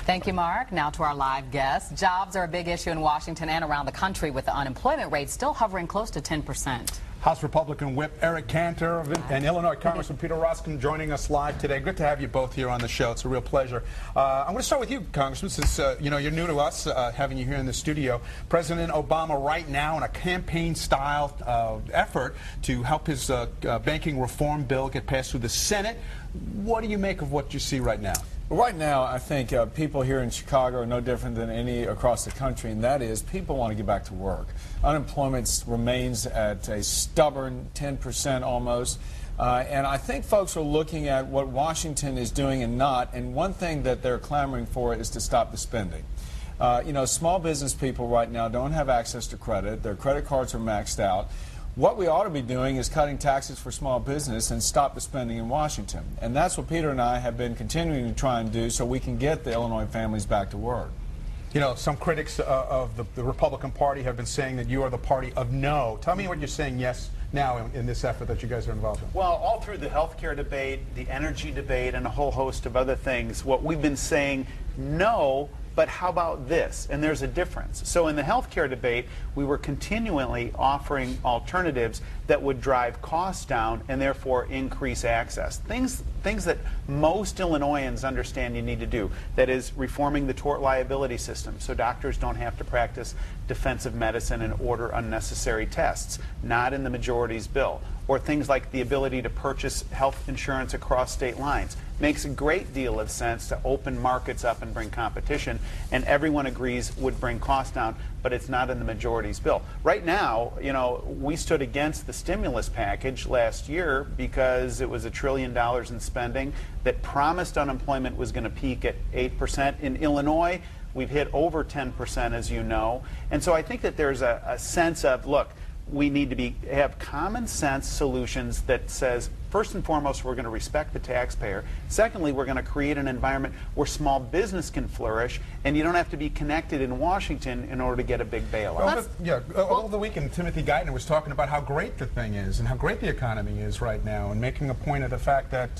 Thank you, Mark. Now to our live guest. Jobs are a big issue in Washington and around the country, with the unemployment rate still hovering close to 10%. House Republican Whip Eric Cantor and Illinois Congressman Peter Roskam joining us live today. Good to have you both here on the show. It's a real pleasure. I'm going to start with you, Congressman, since you're new to us, having you here in the studio. President Obama right now in a campaign-style effort to help his banking reform bill get passed through the Senate. What do you make of what you see right now? Right now, I think people here in Chicago are no different than any across the country, and that is people want to get back to work. Unemployment remains at a stubborn 10% almost, and I think folks are looking at what Washington is doing and not, and one thing that they're clamoring for is to stop the spending. Small business people right now don't have access to credit. Their credit cards are maxed out. What we ought to be doing is cutting taxes for small business and stop the spending in Washington. And that's what Peter and I have been continuing to try and do so we can get the Illinois families back to work. You know, some critics of the Republican Party have been saying that you are the party of no. Tell me what you're saying yes now in this effort that you guys are involved in. Well, all through the health care debate, the energy debate, and a whole host of other things, what we've been saying, no, but how about this? And there's a difference. So in the healthcare debate, we were continually offering alternatives that would drive costs down and therefore increase access. Things that most Illinoisans understand you need to do. That is reforming the tort liability system so doctors don't have to practice defensive medicine and order unnecessary tests. Not in the majority's bill. Or things like the ability to purchase health insurance across state lines. Makes a great deal of sense to open markets up and bring competition, and everyone agrees would bring costs down, but it's not in the majority's bill. Right now, we stood against the stimulus package last year because it was $1 trillion in spending that promised unemployment was going to peak at 8%. In Illinois, we've hit over 10%, as you know. And so I think that there's a sense of, look, we need to have common sense solutions that says, first and foremost, we're going to respect the taxpayer. Secondly, we're going to create an environment where small business can flourish, and you don't have to be connected in Washington in order to get a big bailout. Over the weekend, Timothy Geithner was talking about how great the thing is and how great the economy is right now, and making a point of the fact that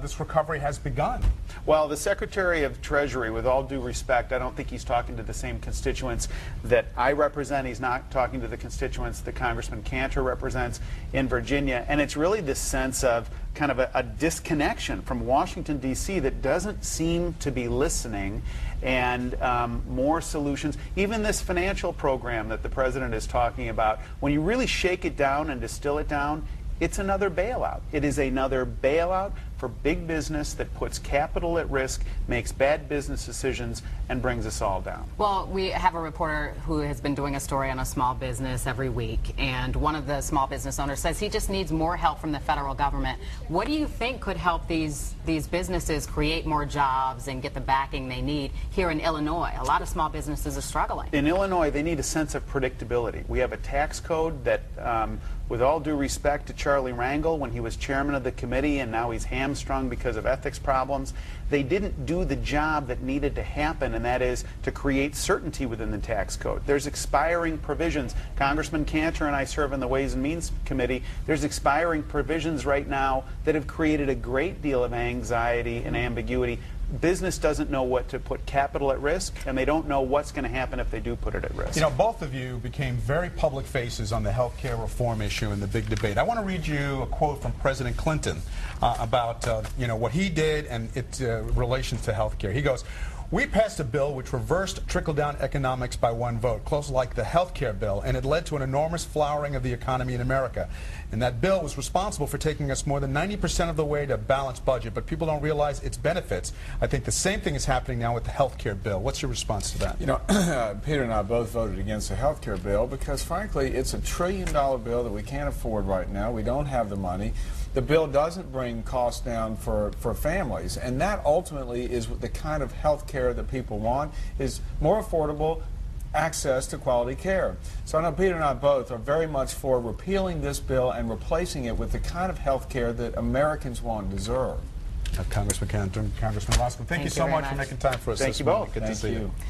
this recovery has begun. Well, the Secretary of Treasury, with all due respect, I don't think he's talking to the same constituents that I represent. He's not talking to the constituents that Congressman Cantor represents in Virginia, and it's really this sense of kind of a disconnection from Washington, D.C. that doesn't seem to be listening, and more solutions. Even this financial program that the president is talking about, when you really shake it down and distill it down, it's another bailout. It is another bailout for big business that puts capital at risk, makes bad business decisions, and brings us all down. Well, we have a reporter who has been doing a story on a small business every week, and one of the small business owners says he just needs more help from the federal government. What do you think could help these businesses create more jobs and get the backing they need here in Illinois? A lot of small businesses are struggling. In Illinois, they need a sense of predictability. We have a tax code that, with all due respect to Charlie Rangel, when he was chairman of the committee and now he's hamstrung because of ethics problems, they didn't do the job that needed to happen, and that is to create certainty within the tax code. There's expiring provisions. Congressman Cantor and I serve in the Ways and Means Committee. There's expiring provisions right now that have created a great deal of anxiety and ambiguity. Business doesn't know what to put capital at risk, and they don't know what's going to happen if they do put it at risk. You know, both of you became very public faces on the health care reform issue in the big debate. I want to read you a quote from President Clinton about what he did and its relation to health care. He goes, "We passed a bill which reversed trickle-down economics by one vote, close like the health care bill, and it led to an enormous flowering of the economy in America. And that bill was responsible for taking us more than 90% of the way to a balanced budget, but people don't realize its benefits. I think the same thing is happening now with the health care bill." What's your response to that? You know, Peter and I both voted against the health care bill because, frankly, it's a $1 trillion bill that we can't afford right now. We don't have the money. The bill doesn't bring costs down for families, and that ultimately is the kind of health care that people want, is more affordable access to quality care. So I know Peter and I both are very much for repealing this bill and replacing it with the kind of health care that Americans want and deserve. Congressman Cantor, Congressman Roskam, thank you so much for making time for us. Thank you both. Good to see you.